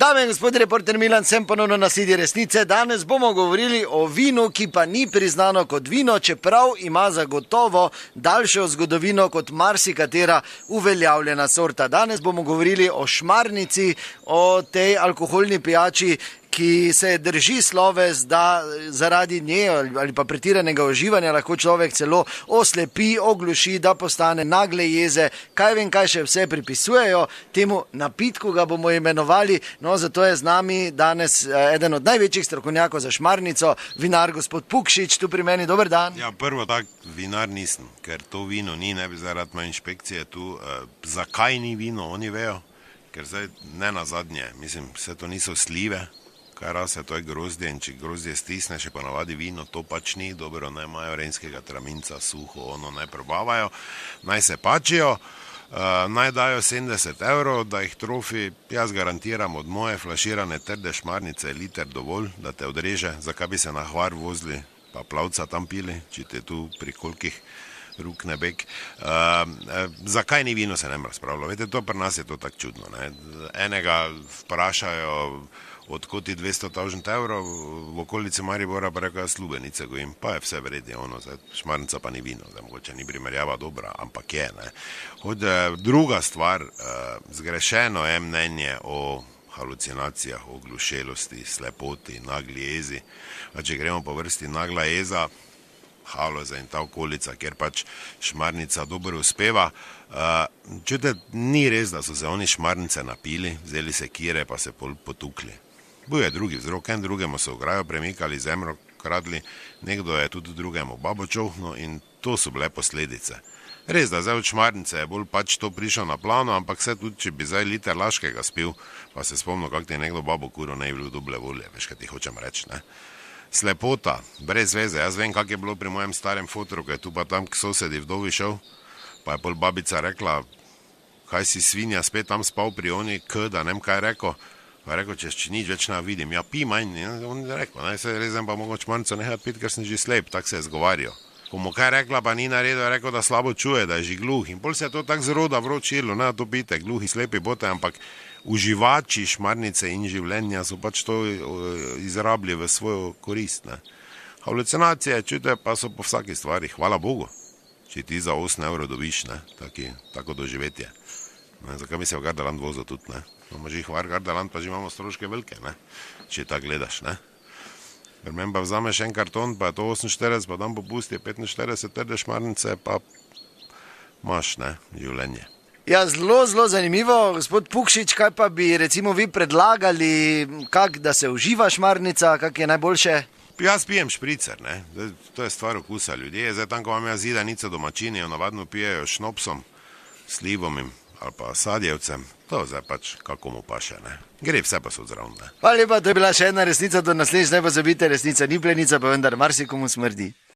Dame in gospodje, reporter Milan, sem ponovno na Sledi resnice. Danes bomo govorili o vinu, ki pa ni priznano kot vino, čeprav ima zagotovo daljšo zgodovino kot marsikatera uveljavljena sorta. Danes bomo govorili o šmarnici, o tej alkoholni pijači, ki se drži sloves, da zaradi nje ali pa pretiranega uživanja lahko človek celo oslepi, ogluši, da postane nagle jeze. Kaj vem, kaj še vse pripisujejo temu napitku, ga bomo imenovali. No, zato je z nami danes eden od največjih strokovnjakov za šmarnico, vinar gospod Pukšič, tu pri meni. Dober dan. Ja, prvo tak vinar nisem, ker to vino ni, ne bi zaradi moje inšpekcije tu. Zakaj ni vino, oni vejo, ker zdaj ne nazadnje, mislim, vse to niso slive, kaj rase, to je grozdje in če grozdje stisne, še ponavadi vino, to pač ni dobro, ne imajo renskega traminca, suho, ono naj probavajo, naj se pačijo, naj dajo 70 €, da jih trofi, jaz garantiram od moje flaširane trde šmarnice liter dovolj, da te odreže, zakaj bi se na Hvar vozili, pa plavca tam pili, če te tu pri kolikih ruk ne bek. Zakaj ni vino, se ne razpravlja. Vete, to pri nas je to tako čudno, ne? Enega vprašajo, odkot je 200 000 €, v okolici Maribora pa rekel, jaz Lubenice gojim, pa je vse vredje, šmarnica pa ni vino, zdaj mogoče ni primerjava dobra, ampak je, ne. Druga stvar, zgrešeno je mnenje o halucinacijah, o glušelosti, slepoti, nagli jezi. Če gremo po vrsti nagla jeza, Haloze in ta okolica, kjer pač šmarnica dobro uspeva. Čute, ni res, da so se oni šmarnice napili, vzeli se kire pa se potukli. Bil je drugi vzrok, en drugemu so ograjo premikali, zemljo kradli, nekdo je tudi drugemu babo čovhnil in to so bile posledice. Res, da zdaj od šmarnice je bolj pač to prišlo na plano, ampak vse tudi, če bi zdaj liter Laškega spil, pa se spomnil, kak ti je nekdo babo kuril, ne bi bilo doble volje, veš, kaj ti hočem reči, ne. Slepota, brez veze, jaz vem, kak je bilo pri mojem starem fotru, ko je tu pa tam k sosedi vdovi šel, pa je pol babica rekla, kaj si svinja spet tam spal pri oni, da nem kaj rekel, pa je rekel, če nič več ne vidim, ja pi manj, on je rekel, ne, se rezem pa mogoče šmarnico nehat pit, ker sem že slep, tak se je zgovarjal. Ko mu kaj rekla, pa ni naredil, je rekel, da slabo čuje, da je že gluh in pol se je to tak zroda vročilo, ne, to pite, gluhi, slepi bote, ampak uživači šmarnice in življenja so pač to izrabili v svojo korist, ne. Halucinacije, čute, pa so po vsaki stvari, hvala Bogu, če ti za 8 € dobiš, ne, tako doživetje. Ne, zakaj bi se v Gardaland vozil tudi, ne. Imamo že Hvar, Gardaland, pa že imamo stroške velike, ne, če tako gledaš, ne. Ker meni pa vzameš en karton, pa je to 48, pa tam popusti 45 trde šmarnice, pa imaš, ne, življenje. Ja, zelo zanimivo, gospod Pukšič, kaj pa bi recimo vi predlagali, kak da se uživa šmarnica, kak je najboljše? Jaz pijem špricer, ne, to je stvar okusa ljudje, zdaj tam, ko imam jaz zidanico domačini, jo navadno pijejo šnopsom, slivom ali pa sadjevcem, to zdaj pač kako mu paše, ne. Gre vse pa so zraven, ne. Hvala lepa, to je bila še ena resnica, do naslednjič ne pozabite, resnica ni plenica, pa vendar marsikomu smrdi.